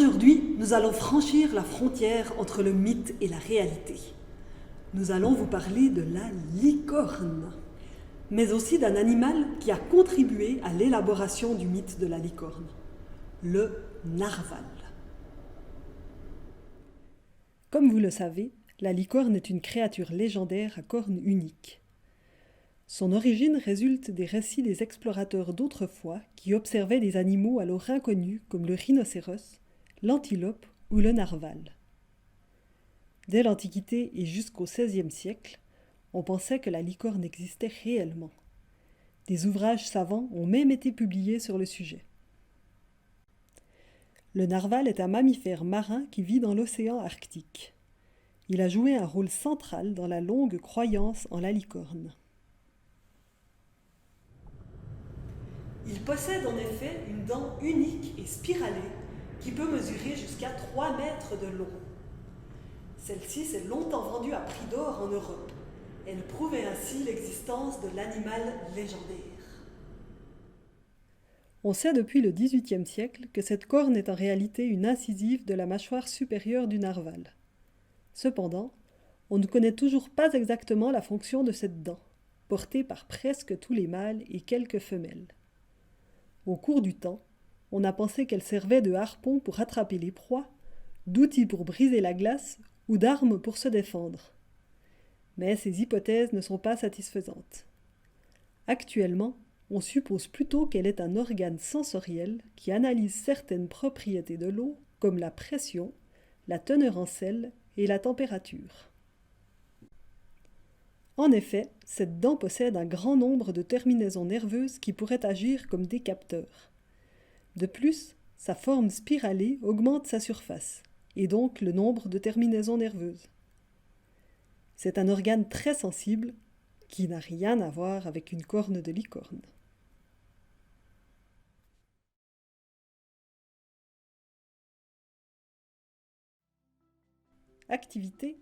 Aujourd'hui, nous allons franchir la frontière entre le mythe et la réalité. Nous allons vous parler de la licorne, mais aussi d'un animal qui a contribué à l'élaboration du mythe de la licorne, le narval. Comme vous le savez, la licorne est une créature légendaire à cornes uniques. Son origine résulte des récits des explorateurs d'autrefois qui observaient des animaux alors inconnus comme le rhinocéros, l'antilope ou le narval. Dès l'Antiquité et jusqu'au XVIe siècle, on pensait que la licorne existait réellement. Des ouvrages savants ont même été publiés sur le sujet. Le narval est un mammifère marin qui vit dans l'océan Arctique. Il a joué un rôle central dans la longue croyance en la licorne. Il possède en effet une dent unique et spiralée qui peut mesurer jusqu'à 3 mètres de long. Celle-ci s'est longtemps vendue à prix d'or en Europe. Elle prouvait ainsi l'existence de l'animal légendaire. On sait depuis le XVIIIe siècle que cette corne est en réalité une incisive de la mâchoire supérieure du narval. Cependant, on ne connaît toujours pas exactement la fonction de cette dent, portée par presque tous les mâles et quelques femelles. Au cours du temps, on a pensé qu'elle servait de harpon pour attraper les proies, d'outil pour briser la glace ou d'arme pour se défendre. Mais ces hypothèses ne sont pas satisfaisantes. Actuellement, on suppose plutôt qu'elle est un organe sensoriel qui analyse certaines propriétés de l'eau comme la pression, la teneur en sel et la température. En effet, cette dent possède un grand nombre de terminaisons nerveuses qui pourraient agir comme des capteurs. De plus, sa forme spiralée augmente sa surface, et donc le nombre de terminaisons nerveuses. C'est un organe très sensible qui n'a rien à voir avec une corne de licorne. Activité :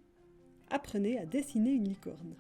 apprenez à dessiner une licorne.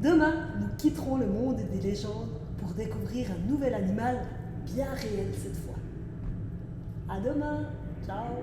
Demain, nous quitterons le monde des légendes pour découvrir un nouvel animal bien réel cette fois. À demain, ciao.